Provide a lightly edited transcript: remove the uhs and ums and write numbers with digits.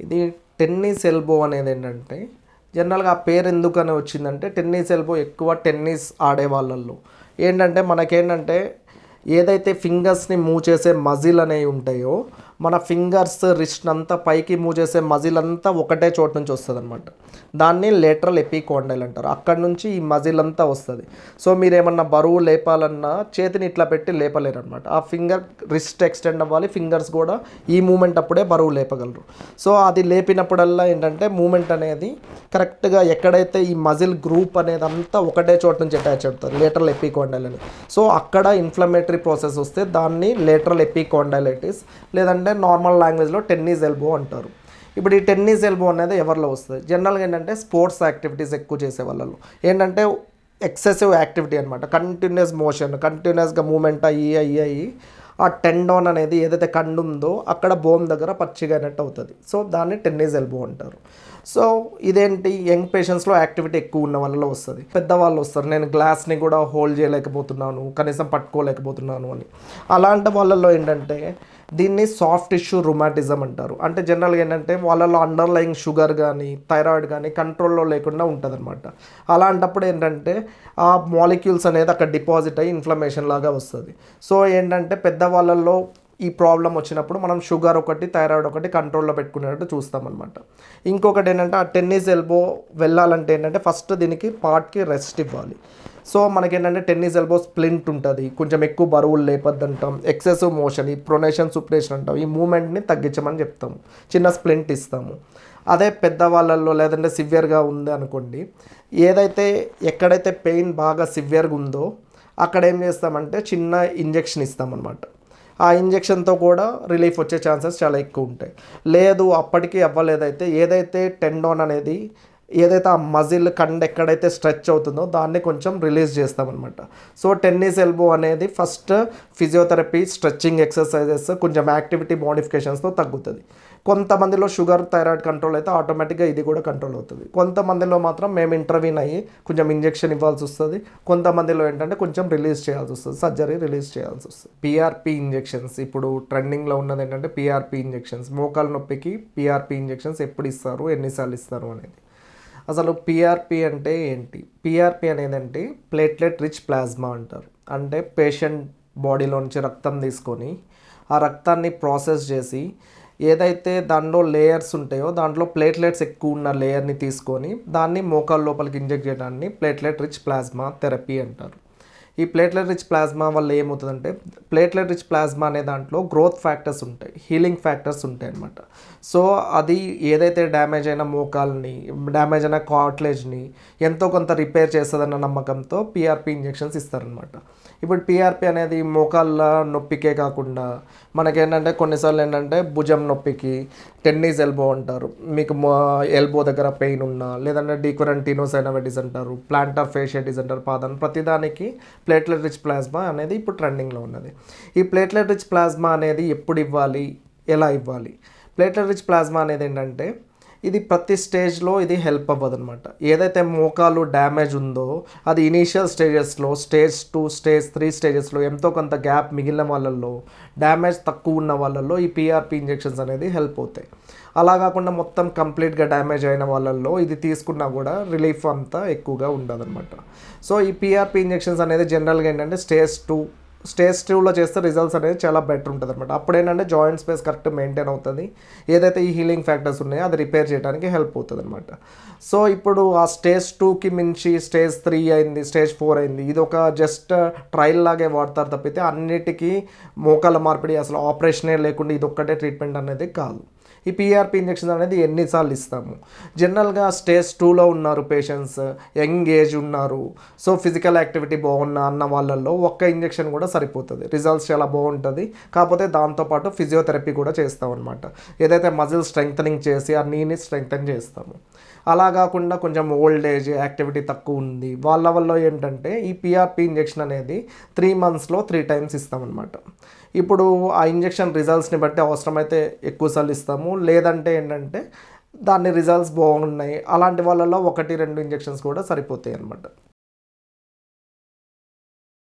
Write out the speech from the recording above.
ఇది tennis elbow అనేది ఏంటంటే జనరల్గా ఆ పేరు ఎందుకని వచ్చిందంటే టెన్నిస్ ఎల్బో ఎక్కువ టెన్నిస్ ఆడే వాళ్ళల్లో ఏంటంటే మనకేంటంటే ఏదైతే ఫింగర్స్ని మూవ్ చేసే మజిల్ అనేవి ఉంటాయో మన ఫింగర్స్ రిస్ట్ అంతా పైకి మూవ్ చేసే మజిల్ అంతా ఒకటే చోటు నుంచి వస్తుంది అనమాట. దాన్ని లేటరల్ ఎపికాండైల్ అంటారు. అక్కడ నుంచి ఈ మజిల్ అంతా వస్తుంది. సో మీరు ఏమన్నా బరువు లేపాలన్నా చేతిని ఇట్లా పెట్టి లేపలేరు అనమాట. ఆ ఫింగర్ రిస్ట్ ఎక్స్టెండ్ అవ్వాలి, ఫింగర్స్ కూడా ఈ మూమెంట్ అప్పుడే బరువు లేపగలరు. సో అది లేపినప్పుడల్లా ఏంటంటే మూమెంట్ అనేది కరెక్ట్గా ఎక్కడైతే ఈ మజిల్ గ్రూప్ అనేది అంతా ఒకటే చోటు నుంచి అటాచ్ అవుతుంది లేటరల్ ఎపికాండైల్ అని. సో అక్కడ ఇన్ఫ్లమేటరీ ప్రాసెస్ వస్తే దాన్ని లేటరల్ ఎపికాండైలైటిస్ లేదంటే నార్మల్ లాంగ్వేజ్లో టెన్నిస్ ఎల్బో అంటారు. ఇప్పుడు ఈ టెన్నిస్ ఎల్బో అనేది ఎవరిలో వస్తుంది? జనరల్గా ఏంటంటే స్పోర్ట్స్ యాక్టివిటీస్ ఎక్కువ చేసే వాళ్ళలో ఏంటంటే ఎక్సెసివ్ యాక్టివిటీ అనమాట. కంటిన్యూస్ మోషన్, కంటిన్యూస్గా మూమెంట్ అయ్యి ఆ టెండోన్ అనేది ఏదైతే కండు ఉందో అక్కడ బోన్ దగ్గర పచ్చిగా అయినట్టు అవుతుంది. సో దాన్ని టెన్నిస్ ఎల్బో అంటారు. సో ఇదేంటి యంగ్ పేషెంట్స్లో యాక్టివిటీ ఎక్కువ ఉన్న వాళ్ళలో వస్తుంది. పెద్దవాళ్ళు వస్తారు, నేను గ్లాస్ని కూడా హోల్డ్ చేయలేకపోతున్నాను, కనీసం పట్టుకోలేకపోతున్నాను అని. అలాంటి వాళ్ళలో ఏంటంటే దీన్ని సాఫ్ట్ టిష్యూ రుమాటిజం అంటారు. అంటే జనరల్గా ఏంటంటే వాళ్ళలో అండర్లయింగ్ షుగర్ కానీ థైరాయిడ్ కానీ కంట్రోల్లో లేకుండా ఉంటుంది అనమాట. అలాంటప్పుడు ఏంటంటే ఆ మాలిక్యూల్స్ అనేది అక్కడ డిపాజిట్ అయ్యి ఇన్ఫ్లమేషన్ లాగా వస్తుంది. సో ఏంటంటే పెద్దవాళ్ళల్లో ఈ ప్రాబ్లం వచ్చినప్పుడు మనం షుగర్ ఒకటి థైరాయిడ్ ఒకటి కంట్రోల్లో పెట్టుకునేటట్టు చూస్తామన్నమాట. ఇంకొకటి ఏంటంటే ఆ టెన్నిస్ ఎల్బో వెళ్ళాలంటే ఏంటంటే ఫస్ట్ దీనికి పార్ట్కి రెస్ట్ ఇవ్వాలి. సో మనకేంటంటే టెన్నిస్ ఎల్బో స్ప్లింట్ ఉంటుంది, కొంచెం ఎక్కువ బరువులు లేపొద్దంటాం, ఎక్సెసివ్ మోషన్, ఈ ప్రొనేషన్ సుప్రేషన్ అంటాం, ఈ మూమెంట్ని తగ్గించమని చెప్తాము, చిన్న స్ప్లింట్ ఇస్తాము. అదే పెద్దవాళ్ళల్లో లేదంటే సివియర్గా ఉంది అనుకోండి, ఏదైతే ఎక్కడైతే పెయిన్ బాగా సివియర్గా ఉందో అక్కడ ఏం చేస్తామంటే చిన్న ఇంజెక్షన్ ఇస్తామన్నమాట. ఆ ఇంజెక్షన్తో కూడా రిలీఫ్ వచ్చే ఛాన్సెస్ చాలా ఎక్కువ ఉంటాయి. లేదు అప్పటికీ అవ్వలేదైతే ఏదైతే టెండోన్ అనేది ఏదైతే ఆ మజిల్ కండ్ ఎక్కడైతే స్ట్రెచ్ అవుతుందో దాన్ని కొంచెం రిలీజ్ చేస్తామన్నమాట. సో టెన్నిస్ ఎల్బో అనేది ఫస్ట్ ఫిజియోథెరపీ, స్ట్రెచ్చింగ్ ఎక్సర్సైజెస్, కొంచెం యాక్టివిటీ మోడిఫికేషన్స్తో తగ్గుతుంది. కొంతమందిలో షుగర్ థైరాయిడ్ కంట్రోల్ అయితే ఆటోమేటిక్గా ఇది కూడా కంట్రోల్ అవుతుంది. కొంతమందిలో మాత్రం మేము ఇంటర్వ్యూన్ అయ్యి కొంచెం ఇంజెక్షన్ ఇవ్వాల్సి వస్తుంది. కొంతమందిలో ఏంటంటే కొంచెం రిలీజ్ చేయాల్సి వస్తుంది, సర్జరీ రిలీజ్ చేయాల్సి వస్తుంది. పిఆర్పి ఇంజెక్షన్స్ ఇప్పుడు ట్రెండింగ్లో ఉన్నది ఏంటంటే పిఆర్పి ఇంజెక్షన్స్. మోకాలు నొప్పికి పిఆర్పి ఇంజెక్షన్స్ ఎప్పుడు ఇస్తారు, ఎన్నిసార్లు ఇస్తారు అనేది. అసలు పిఆర్పి అంటే ఏంటి? పిఆర్పి అనేది అంటే ప్లేట్లెట్ రిచ్ ప్లాస్మా అంటారు. అంటే పేషెంట్ బాడీలో నుంచి రక్తం తీసుకొని ఆ రక్తాన్ని ప్రాసెస్ చేసి ఏదైతే దాంట్లో లేయర్స్ ఉంటాయో దాంట్లో ప్లేట్లెట్స్ ఎక్కువ ఉన్న లేయర్ని తీసుకొని దాన్ని మోకాల లోపలికి ఇంజెక్ట్ చేయడాన్ని ప్లేట్లెట్ రిచ్ ప్లాస్మా థెరపీ అంటారు. ఈ ప్లేట్లెట్ రిచ్ ప్లాస్మా వల్ల ఏమవుతుందంటే ప్లేట్లెట్ రిచ్ ప్లాస్మా అనే దాంట్లో గ్రోత్ ఫ్యాక్టర్స్ ఉంటాయి, హీలింగ్ ఫ్యాక్టర్స్ ఉంటాయి అన్నమాట. సో అది ఏదైతే డ్యామేజ్ అయిన మోకాల్ని, డ్యామేజ్ అయిన కార్టిలేజ్ని ఎంతో కొంత రిపేర్ చేస్తుందన్న నమ్మకంతో పిఆర్పి ఇంజెక్షన్స్ ఇస్తారనమాట. ఇప్పుడు పిఆర్పి అనేది మోకాళ్ళ నొప్పికే కాకుండా మనకేంటంటే కొన్నిసార్లు ఏంటంటే భుజం నొప్పికి టెన్నిస్ ఎల్బో అంటారు. మీకు ఎల్బో దగ్గర పెయిన్ ఉన్నా లేదంటే డీక్వరెంట్ టినోసైనోవైటిస్ అంటారు, ప్లాంటర్ ఫేషియటిస్ అంటారు, పాదం ప్రతిదానికి ప్లేట్లెట్ రిచ్ ప్లాస్మా అనేది ఇప్పుడు ట్రెండింగ్లో ఉన్నది. ఈ ప్లేట్లెట్ రిచ్ ప్లాస్మా అనేది ఎప్పుడు ఇవ్వాలి, ఎలా ఇవ్వాలి? ప్లేట్లెట్ రిచ్ ప్లాస్మా అనేది ఏంటంటే ఇది ప్రతి స్టేజ్లో ఇది హెల్ప్ అవ్వదు అనమాట. ఏదైతే మోకాలు డ్యామేజ్ ఉందో అది ఇనీషియల్ స్టేజెస్లో, స్టేజ్ 2, స్టేజ్ 3 స్టేజెస్లో ఎంతో కొంత గ్యాప్ మిగిలిన వాళ్ళల్లో, డ్యామేజ్ తక్కువ ఉన్న వాళ్ళల్లో ఈ పిఆర్పి ఇంజెక్షన్స్ అనేది హెల్ప్ అవుతాయి. అలా కాకుండా మొత్తం కంప్లీట్గా డ్యామేజ్ అయిన వాళ్ళల్లో ఇది తీసుకున్నా కూడా రిలీఫ్ అంతా ఎక్కువగా ఉండదన్నమాట. సో ఈ పిఆర్పి ఇంజెక్షన్స్ అనేది జనరల్గా ఏంటంటే స్టేజ్ 2లో చేస్తే రిజల్ట్స్ అనేది చాలా బెటర్ ఉంటుంది అనమాట. అప్పుడు ఏంటంటే జాయింట్ స్పేస్ కరెక్ట్ మెయింటైన్ అవుతుంది, ఏదైతే ఈ హీలింగ్ ఫ్యాక్టర్స్ ఉన్నాయో అది రిపేర్ చేయడానికి హెల్ప్ అవుతుంది అనమాట. సో ఇప్పుడు ఆ స్టేజ్ 2కి మించి స్టేజ్ 3 అయింది, స్టేజ్ 4 అయింది, ఇది ఒక జస్ట్ ట్రయల్ లాగే వాడతారు తప్పితే అన్నిటికీ మోకాల మార్పిడి అసలు ఆపరేషనే లేకుండా ఇది ఒక్కటే ట్రీట్మెంట్ అనేది కాదు. ఈ పిఆర్పి ఇంజెక్షన్ అనేది ఎన్నిసార్లు ఇస్తాము? జనరల్గా స్టేజ్ 2లో ఉన్నారు పేషెంట్స్, యంగ్ ఏజ్ ఉన్నారు, సో ఫిజికల్ యాక్టివిటీ బాగున్నా అన్న వాళ్ళల్లో ఒక్క ఇంజెక్షన్ కూడా సరిపోతుంది, రిజల్ట్స్ చాలా బాగుంటుంది. కాకపోతే దాంతోపాటు ఫిజియోథెరపీ కూడా చేస్తాం అనమాట. ఏదైతే మజిల్ స్ట్రెంగ్తనింగ్ చేసి ఆ నీని స్ట్రెంగ్తన్ చేస్తాము. అలా కాకుండా కొంచెం ఓల్డ్ ఏజ్, యాక్టివిటీ తక్కువ ఉంది వాళ్ళ వల్ల ఏంటంటే ఈ పిఆర్పి ఇంజెక్షన్ అనేది 3 monthsలో 3 times ఇస్తామన్నమాట. ఇప్పుడు ఆ ఇంజెక్షన్ రిజల్ట్స్ని బట్టి అవసరమైతే ఎక్కువసార్లు ఇస్తాము, లేదంటే ఏంటంటే దాని రిజల్ట్స్ బాగున్నాయి అలాంటి వాళ్ళలో 1-2 ఇంజెక్షన్స్ కూడా సరిపోతాయి అన్నమాట.